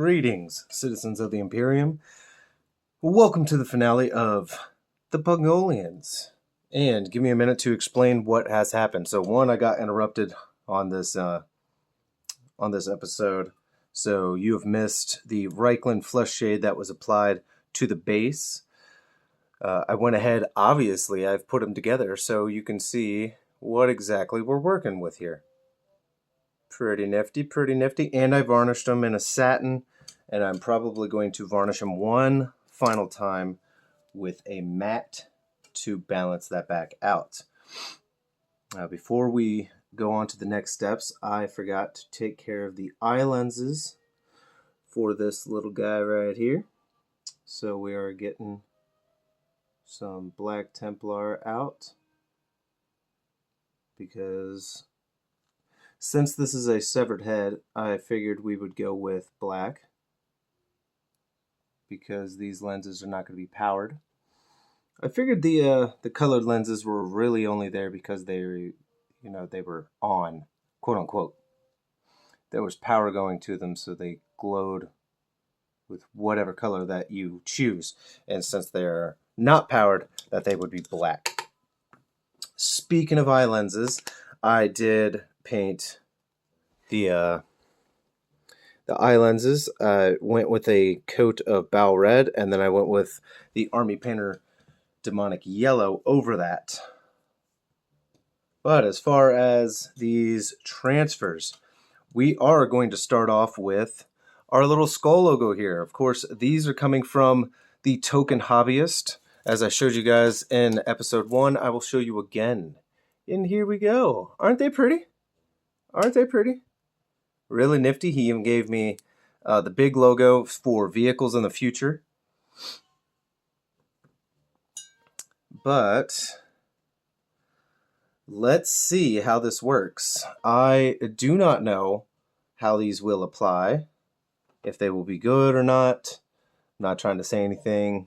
Greetings, citizens of the Imperium. Welcome to the finale of the Pungolians. And give me a minute to explain what has happened. So one, I got interrupted on this episode. So you have missed the Reichland flesh shade that was applied to the base. I went ahead, obviously, I've put them together so you can see what exactly we're working with here. Pretty nifty, pretty nifty. And I varnished them in a satin, and I'm probably going to varnish them one final time with a matte to balance that back out. Before we go on to the next steps, I forgot to take care of the eye lenses for this little guy right here. So we are getting some Black Templar out because since this is a severed head, I figured we would go with black because these lenses are not going to be powered. I figured the colored lenses were really only there because they were on, quote unquote. There was power going to them, so they glowed with whatever color that you choose. And since they're not powered, that they would be black. Speaking of eye lenses, I did paint the eye lenses. I went with a coat of Bow Red, and then I went with the Army Painter Demonic Yellow over that. But as far as these transfers, we are going to start off with our little skull logo here. Of course, these are coming from the Token Hobbyist. As I showed you guys in episode 1, I will show you again. And here we go. Aren't they pretty? Aren't they pretty? Really nifty. He even gave me the big logo for vehicles in the future. But let's see how this works. I do not know how these will apply, if they will be good or not. I'm not trying to say anything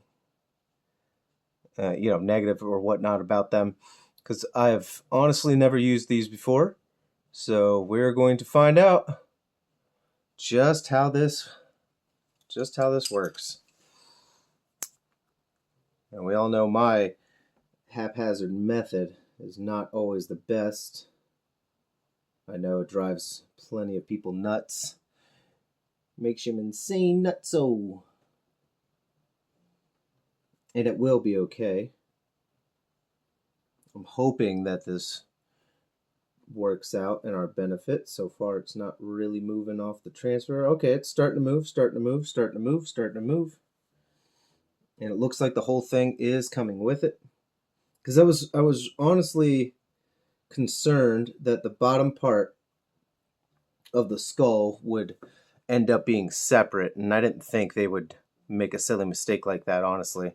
negative or whatnot about them, because I've honestly never used these before. So we're going to find out just how this works. And we all know my haphazard method is not always the best. I know it drives plenty of people nuts. Makes them insane nutso. And it will be okay. I'm hoping that this works out in our benefit. So far it's not really moving off the transfer. Okay, it's starting to move, starting to move, starting to move, starting to move. And it looks like the whole thing is coming with it. Because I was honestly concerned that the bottom part of the skull would end up being separate, and I didn't think they would make a silly mistake like that, honestly.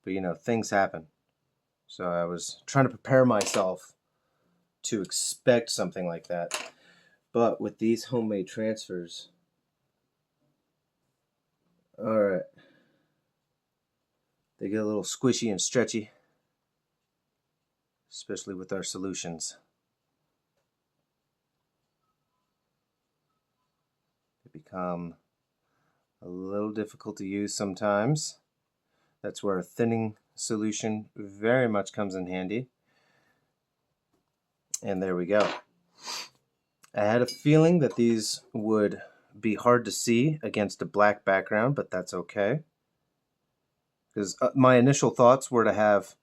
But things happen. So I was trying to prepare myself to expect something like that. But with these homemade transfers, alright, they get a little squishy and stretchy, especially with our solutions. They become a little difficult to use sometimes. That's where a thinning solution very much comes in handy. And there we go. I had a feeling that these would be hard to see against a black background, but that's okay. Because my initial thoughts were to have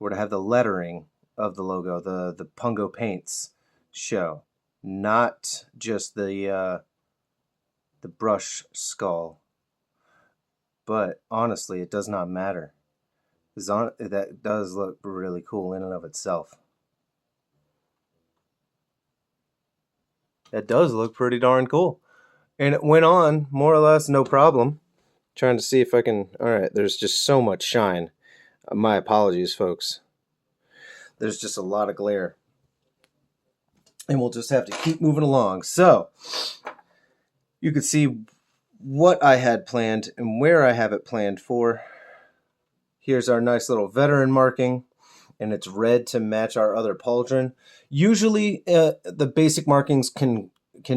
the lettering of the logo, the Pungo paints show, not just the brush skull. But honestly, it does not matter. That does look really cool in and of itself. That does look pretty darn cool. And it went on more or less no problem. Trying to see if I can... Alright, there's just so much shine. My apologies, folks. There's just a lot of glare. And we'll just have to keep moving along. So, you could see what I had planned and where I have it planned for. Here's our nice little veteran marking, and it's red to match our other pauldron. Usually the basic markings can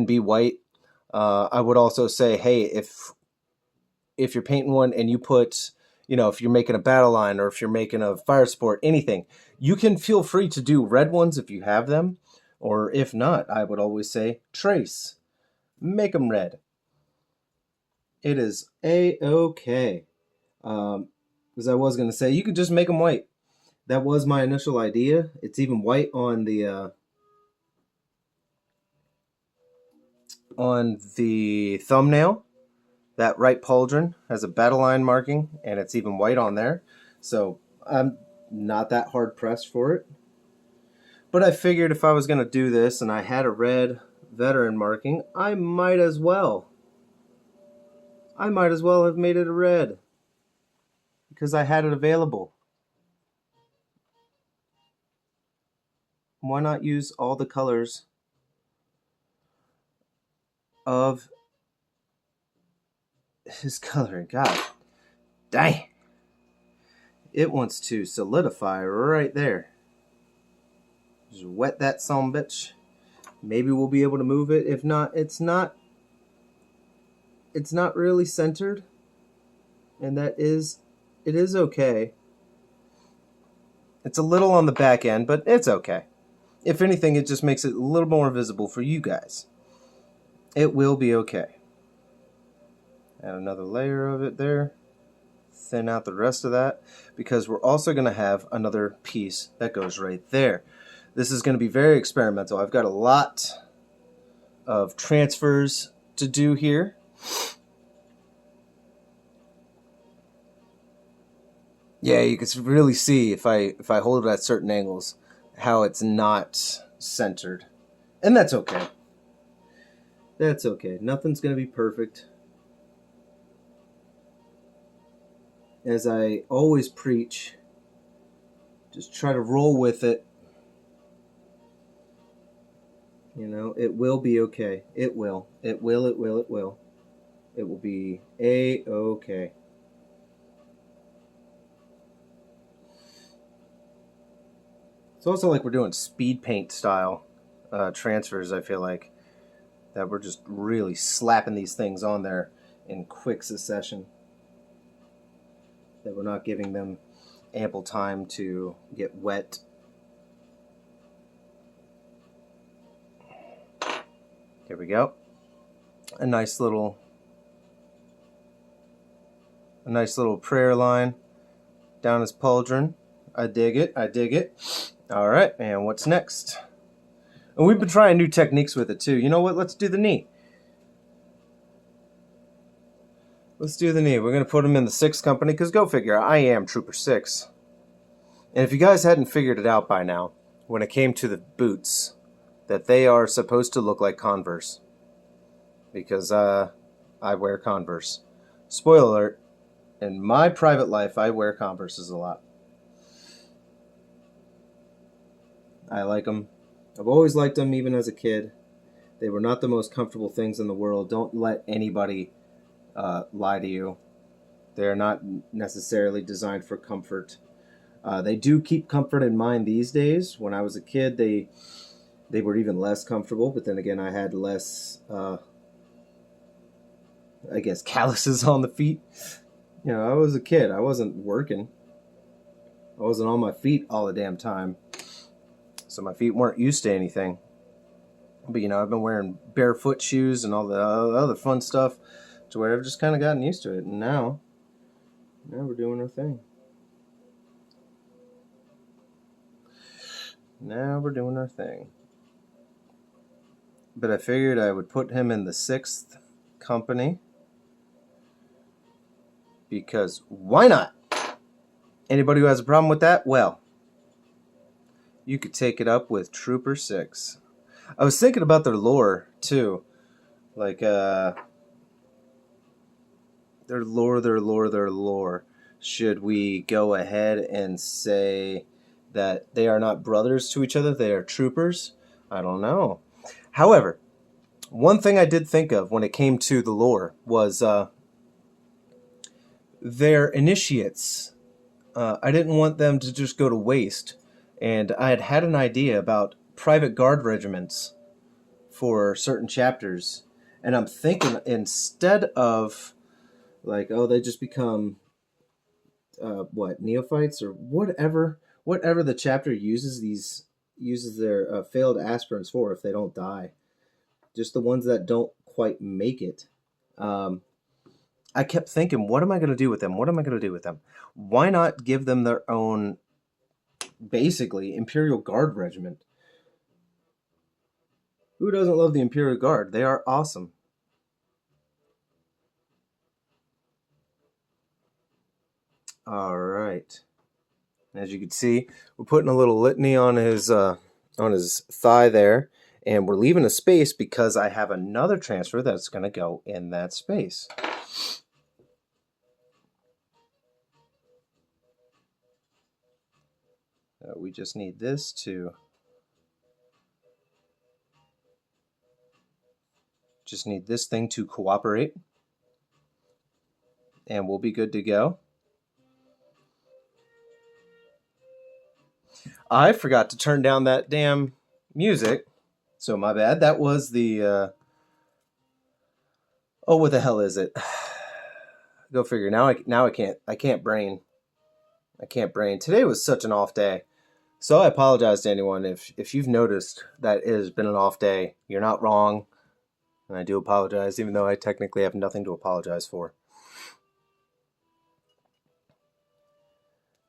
be white. I would also say, hey, if you're painting one and you put, if you're making a battle line or if you're making a fire sport, anything, you can feel free to do red ones if you have them. Or if not, I would always say trace. Make them red. It is A-okay. As I was going to say, you could just make them white. That was my initial idea. It's even white on the thumbnail. That right pauldron has a battle line marking, and it's even white on there. So I'm not that hard pressed for it. But I figured if I was going to do this and I had a red veteran marking, I might as well. I might as well have made it a red because I had it available. Why not use all the colors of his coloring? God dang. It wants to solidify right there. Just wet that sumbitch. Maybe we'll be able to move it. If not, it's not really centered. And it is okay. It's a little on the back end, but it's okay. If anything, it just makes it a little more visible for you guys. It will be okay. Add another layer of it there. Thin out the rest of that, because we're also going to have another piece that goes right there. This is going to be very experimental. I've got a lot of transfers to do here. Yeah, you can really see if I hold it at certain angles how it's not centered. And that's okay. That's okay. Nothing's going to be perfect. As I always preach, just try to roll with it. It will be okay. It will. It will, it will, it will. It will be A-okay. It's also like we're doing speed paint style transfers, I feel like. That we're just really slapping these things on there in quick succession. That we're not giving them ample time to get wet. There we go. A nice little prayer line down his pauldron. I dig it. I dig it. All right, and what's next? And we've been trying new techniques with it too. You know what? Let's do the knee. Let's do the knee. We're going to put him in the 6th company because go figure, I am Trooper 6. And if you guys hadn't figured it out by now, when it came to the boots, that they are supposed to look like Converse. Because I wear Converse. Spoiler alert, in my private life, I wear Converses a lot. I like them. I've always liked them, even as a kid. They were not the most comfortable things in the world. Don't let anybody lie to you. They're not necessarily designed for comfort. They do keep comfort in mind these days. When I was a kid, they were even less comfortable. But then again, I had less, calluses on the feet. I was a kid. I wasn't working. I wasn't on my feet all the damn time. So my feet weren't used to anything. But, I've been wearing barefoot shoes and all the other fun stuff to where I've just kind of gotten used to it. And now we're doing our thing. Now we're doing our thing. But I figured I would put him in the 6th company. Because why not? Anybody who has a problem with that, well, you could take it up with Trooper 6. I was thinking about their lore, too. Like, their lore. Should we go ahead and say that they are not brothers to each other? They are troopers? I don't know. However, one thing I did think of when it came to the lore was their initiates. I didn't want them to just go to waste. And I had an idea about private guard regiments for certain chapters. And I'm thinking, instead of like, oh, they just become neophytes or whatever the chapter uses their failed aspirants for if they don't die, just the ones that don't quite make it. I kept thinking, what am I going to do with them? What am I going to do with them? Why not give them their own, basically, Imperial Guard regiment? Who doesn't love the Imperial Guard? They are awesome. All right. As you can see, we're putting a little litany on his thigh there, and we're leaving a space because I have another transfer that's going to go in that space. We just need this to thing to cooperate, and we'll be good to go. I forgot to turn down that damn music, so my bad. That was the oh, what the hell is it? Go figure. Now I can't brain. I can't brain. Today was such an off day. So I apologize to anyone if you've noticed that it has been an off day. You're not wrong, and I do apologize, even though I technically have nothing to apologize for.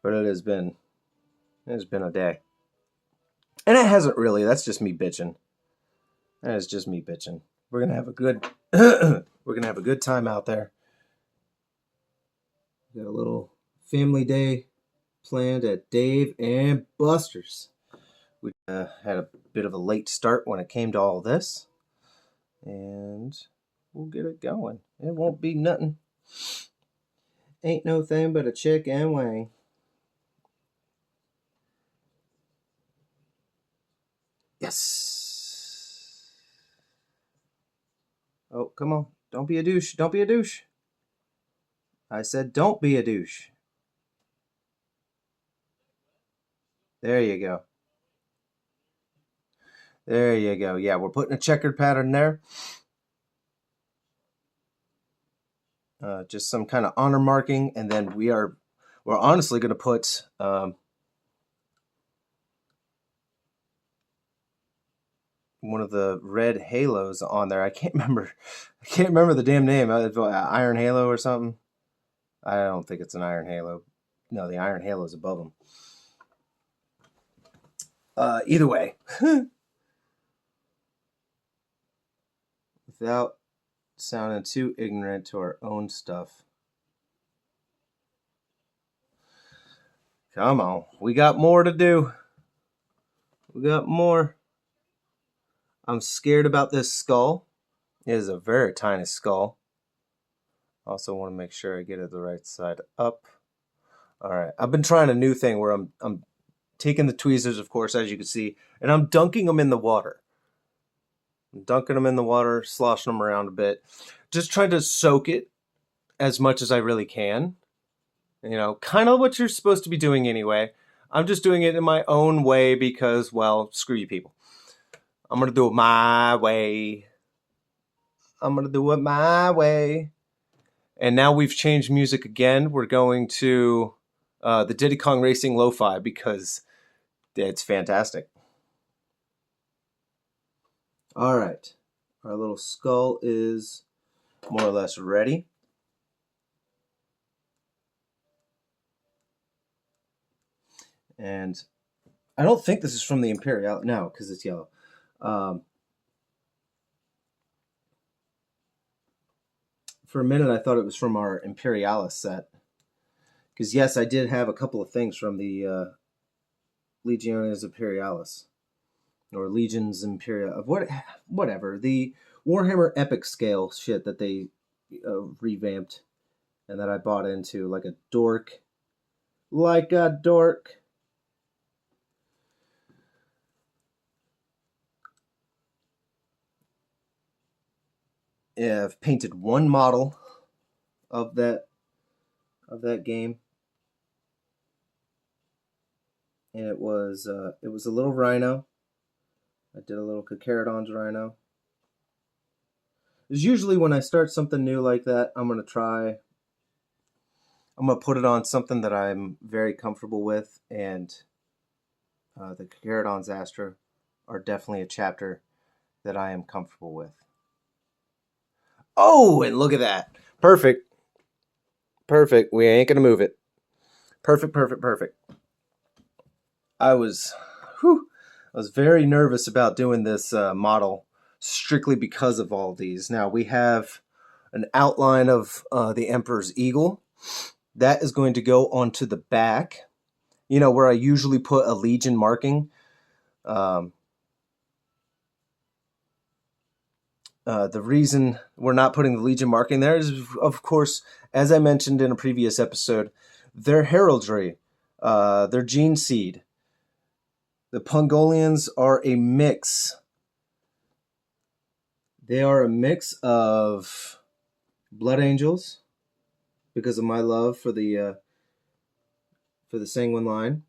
But it has been a day, and it hasn't really. That's just me bitching. That is just me bitching. We're gonna have a good time out there. Got a little family day planned at Dave and Buster's. We had a bit of a late start when it came to all this, and we'll get it going. It won't be nothing. Ain't no thing but a chick and wang. Yes. Oh, come on. Don't be a douche. Don't be a douche. I said don't be a douche. There you go. There you go. Yeah, we're putting a checkered pattern there. Just some kind of honor marking, and then we're honestly going to put one of the red halos on there. I can't remember the damn name. Iron Halo or something. I don't think it's an Iron Halo. No, the Iron Halo is above them. Either way, without sounding too ignorant to our own stuff. Come on, we got more to do. We got more. I'm scared about this skull. It is a very tiny skull. Also want to make sure I get it the right side up. All right, I've been trying a new thing where I'm taking the tweezers, of course, as you can see, and I'm dunking them in the water. I'm dunking them in the water, sloshing them around a bit, just trying to soak it as much as I really can. You know, kind of what you're supposed to be doing anyway. I'm just doing it in my own way because, well, screw you people. I'm going to do it my way. I'm going to do it my way. And now we've changed music again. We're going to the Diddy Kong Racing Lo-Fi because it's fantastic. All right. Our little skull is more or less ready. And I don't think this is from the Imperial. No, because it's yellow. For a minute, I thought it was from our Imperialis set. Because, yes, I did have a couple of things from the Legiones Imperialis. Or Legions Imperial. Whatever. The Warhammer Epic Scale shit that they revamped. And that I bought into like a dork. Like a dork. Yeah, I've painted one model of that game, and it was a little rhino. I did a little Carcharodon's rhino. Is usually when I start something new like that, I'm going to put it on something that I'm very comfortable with, and the Caradons Astra are definitely a chapter that I am comfortable with. Oh, and look at that. Perfect. Perfect. We ain't going to move it. Perfect, perfect, perfect. I was very nervous about doing this model strictly because of all these. Now we have an outline of the Emperor's Eagle. That is going to go onto the back, you know, where I usually put a Legion marking. The reason we're not putting the Legion marking there is, of course, as I mentioned in a previous episode, their heraldry, their gene seed. The Pungolians are a mix. They are a mix of Blood Angels, because of my love for the Sanguine line,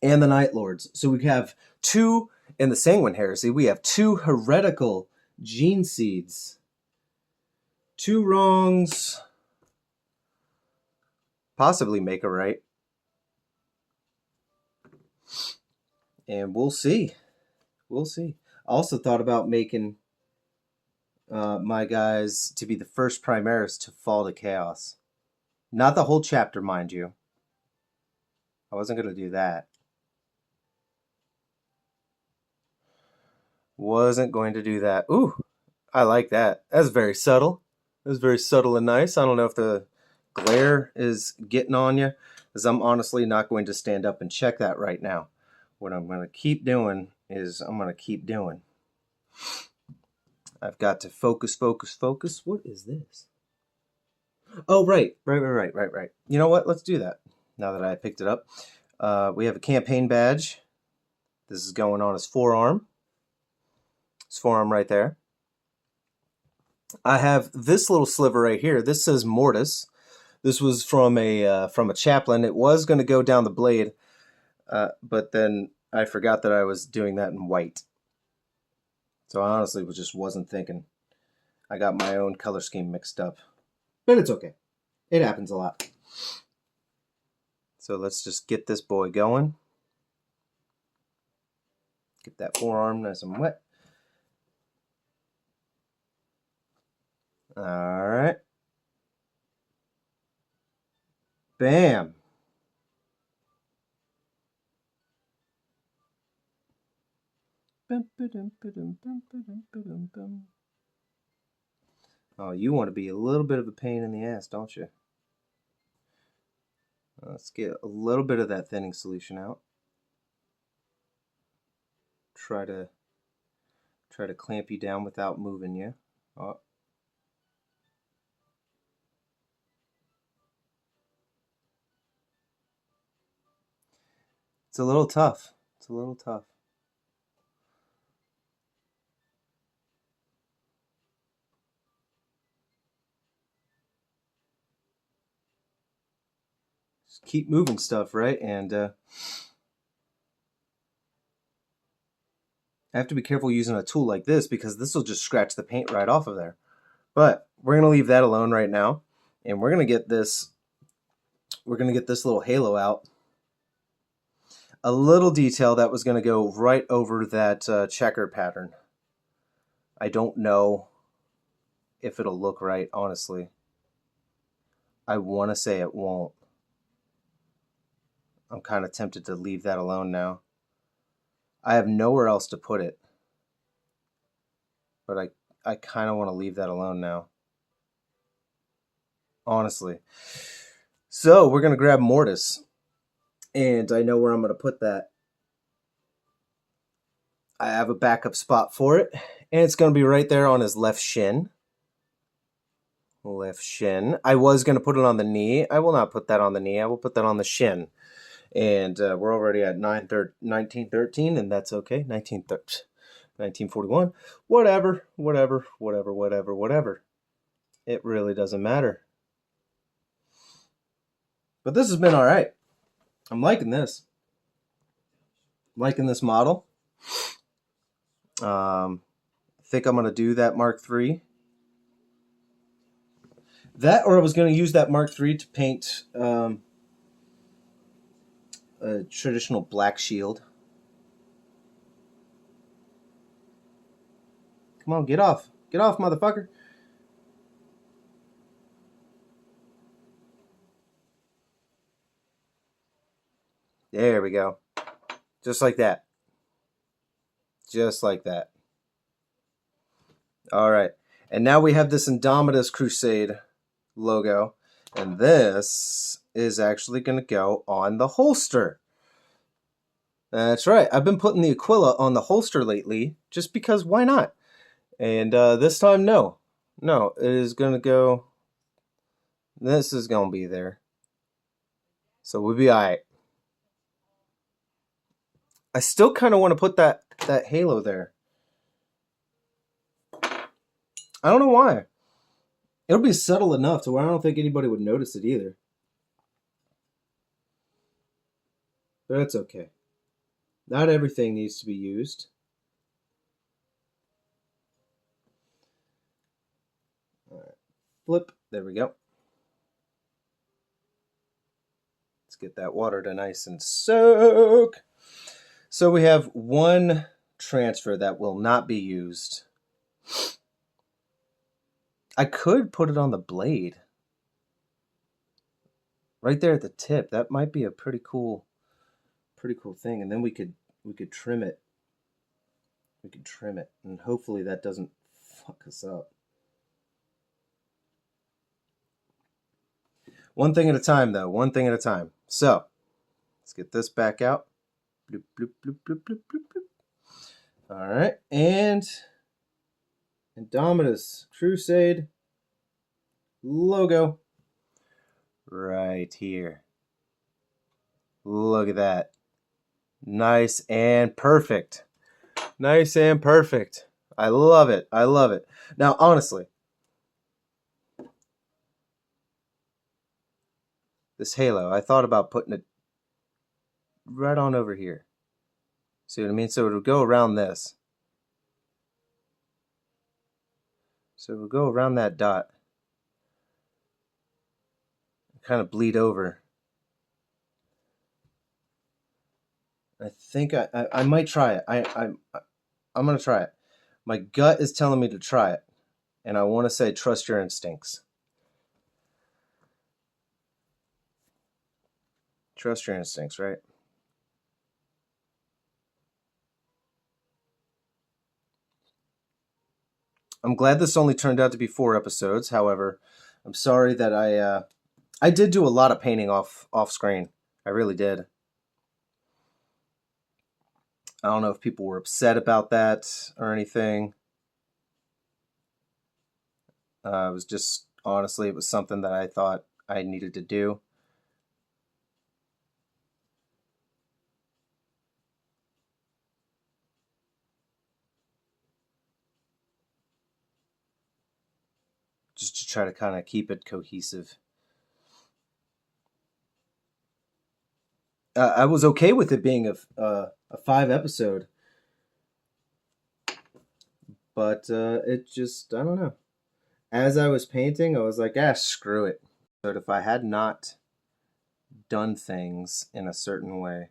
and the Night Lords. So we have two, in the Sanguine Heresy, we have two heretical gene seeds. Two wrongs possibly make a right. And we'll see. We'll see. I also thought about making my guys to be the first Primaris to fall to Chaos. Not the whole chapter, mind you. I wasn't going to do that. Wasn't going to do that. Ooh, I like that. That's very subtle. That's very subtle and nice. I don't know if the glare is getting on you, because I'm honestly not going to stand up and check that right now. What I'm going to keep doing is I'm going to keep doing. I've got to focus, focus, focus. What is this? Oh, right. You know what? Let's do that now that I picked it up. We have a campaign badge. This is going on his forearm. His forearm right there. I have this little sliver right here. This says Mortis. This was from a chaplain. It was going to go down the blade, but then I forgot that I was doing that in white. So I honestly just wasn't thinking. I got my own color scheme mixed up. But it's okay. It happens a lot. So let's just get this boy going. Get that forearm nice and wet. All right. Bam. Oh, you want to be a little bit of a pain in the ass, don't you? Let's get a little bit of that thinning solution out. Try to clamp you down without moving you. Oh. It's a little tough. It's a little tough. Just keep moving stuff, right? And I have to be careful using a tool like this, because this will just scratch the paint right off of there. But we're going to leave that alone right now, and we're going to get this little halo out. A little detail that was going to go right over that checker pattern. I don't know if it'll look right, honestly. I want to say it won't. I'm kind of tempted to leave that alone now. I have nowhere else to put it. But I kind of want to leave that alone now. Honestly. So we're going to grab Mortis. And I know where I'm going to put that. I have a backup spot for it. And it's going to be right there on his left shin. Left shin. I was going to put it on the knee. I will not put that on the knee. I will put that on the shin. And we're already at 1913, and that's okay. 1941. Whatever. It really doesn't matter. But this has been all right. I'm liking this. I'm liking this model. I think I'm going to do that Mark III. That, or I was going to use that Mark III to paint a traditional black shield. Come on, get off. Get off, motherfucker. There we go. Just like that. Just like that. All right. And now we have this Adeptus Crusade logo. And this is actually going to go on the holster. That's right. I've been putting the Aquila on the holster lately just because why not? And this time, no. No, it is going to go... This is going to be there. So we'll be all right. I still kind of want to put that halo there. I don't know why. It'll be subtle enough to where I don't think anybody would notice it either. But that's okay. Not everything needs to be used. All right. Flip. There we go. Let's get that water to nice and soak. So we have one transfer that will not be used. I could put it on the blade. Right there at the tip. That might be a pretty cool thing. And then we could trim it. We could trim it. And hopefully that doesn't fuck us up. One thing at a time, though. One thing at a time. So, let's get this back out. Bloop, bloop, bloop, bloop, bloop, bloop, bloop. All right. And Adeptus Crusade logo right here. Look at that. Nice and perfect. Nice and perfect. I love it. I love it. Now, honestly, this halo, I thought about putting it right on over here. See what I mean? So it would go around this. So it would go around that dot. Kind of bleed over. I think I might try it. I'm going to try it. My gut is telling me to try it. And I want to say trust your instincts. Trust your instincts, right? I'm glad this only turned out to be 4 episodes. However, I'm sorry that I did do a lot of painting off screen. I really did. I don't know if people were upset about that or anything. It was just, honestly, it was something that I thought I needed to do. Just to try to kind of keep it cohesive. I was okay with it being a 5 episode. But it just, I don't know. As I was painting, I was like, screw it. But if I had not done things in a certain way,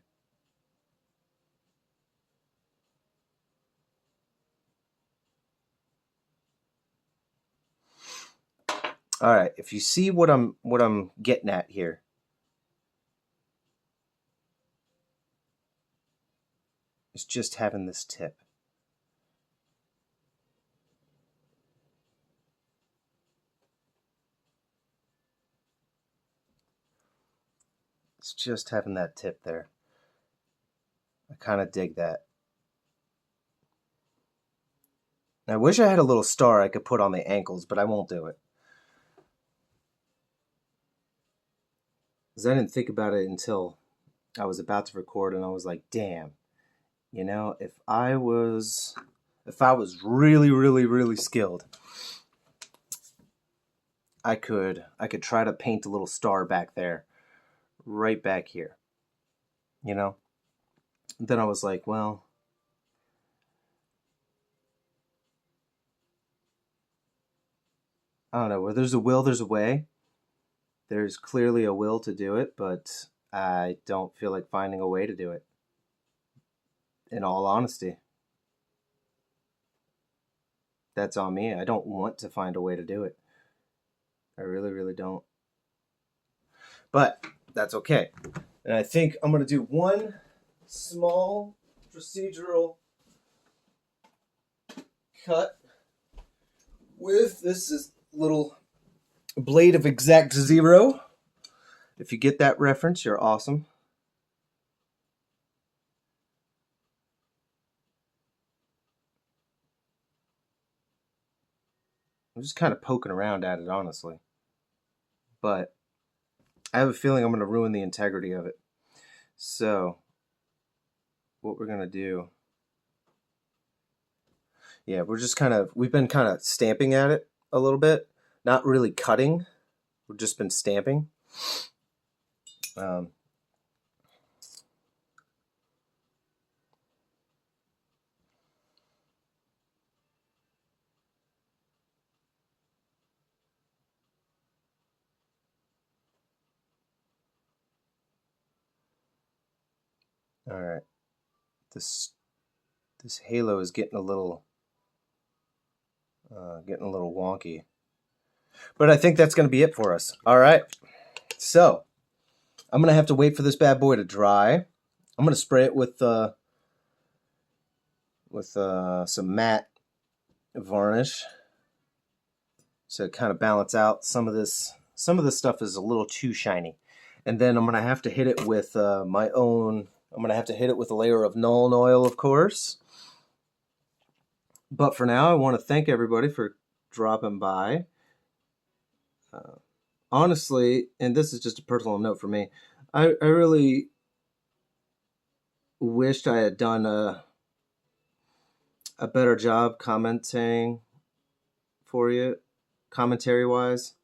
all right, if you see what I'm getting at here, it's just having this tip. It's just having that tip there. I kind of dig that. I wish I had a little star I could put on the ankles, but I won't do it. Because I didn't think about it until I was about to record, and I was like, damn, you know, if I was really, really, really skilled, I could try to paint a little star back there, right back here, you know? Then I was like, well, I don't know, where there's a will, there's a way. There's clearly a will to do it, but I don't feel like finding a way to do it. In all honesty. That's on me. I don't want to find a way to do it. I really, really don't. But that's okay. And I think I'm going to do one small procedural cut with this little blade of exact zero. If you get that reference, you're awesome. I'm just kind of poking around at it, honestly. But I have a feeling I'm going to ruin the integrity of it. So, what we're going to do... Yeah, we've been kind of stamping at it a little bit. Not really cutting. We've just been stamping. All right. This halo is getting a little wonky. But I think that's going to be it for us. All right. So, I'm going to have to wait for this bad boy to dry. I'm going to spray it with some matte varnish to kind of balance out some of this. Some of this stuff is a little too shiny. And then I'm going to have to hit it with I'm going to have to hit it with a layer of Nuln Oil, of course. But for now, I want to thank everybody for dropping by. Honestly, and this is just a personal note for me, I really wished I had done a better job commenting for you, commentary-wise.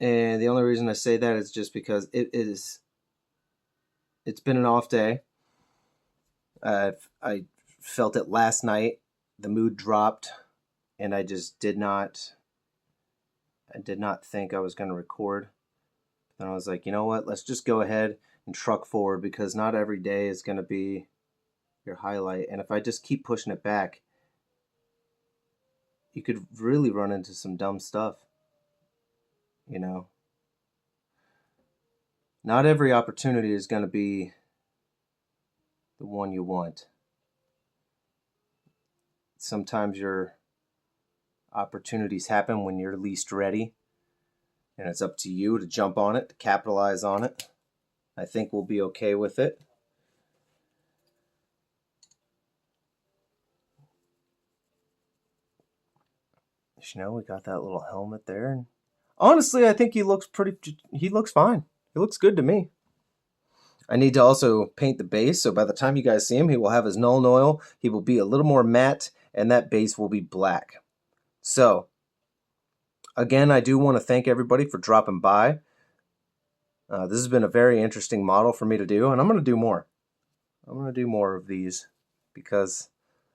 And the only reason I say that is just because it's been an off day. I felt it last night. The mood dropped, and I just did not think I was going to record. Then I was like, you know what? Let's just go ahead and truck forward, because not every day is going to be your highlight. And if I just keep pushing it back, you could really run into some dumb stuff. You know? Not every opportunity is going to be the one you want. Sometimes your opportunities happen when you're least ready, and it's up to you to jump on it, to capitalize on it. I think we'll be okay with it. You know, we got that little helmet there, and honestly, I think he looks fine. He looks good to me. I need to also paint the base, so by the time you guys see him, he will have his Nuln Oil. He will be a little more matte, and that base will be black. So, again, I do want to thank everybody for dropping by. This has been a very interesting model for me to do, and I'm going to do more. I'm going to do more of these because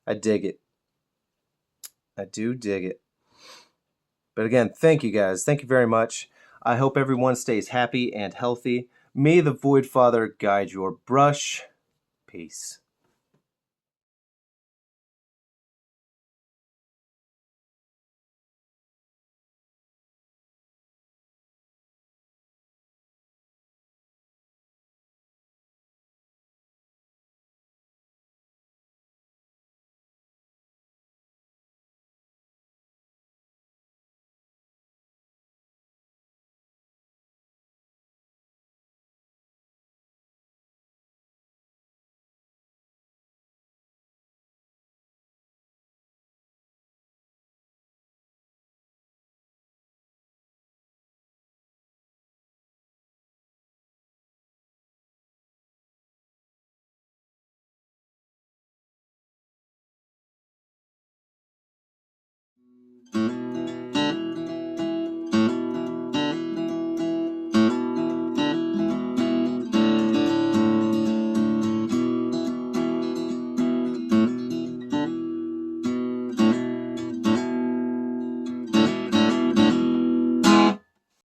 I dig it. I do dig it. But again, thank you guys. Thank you very much. I hope everyone stays happy and healthy. May the Void Father guide your brush. Peace.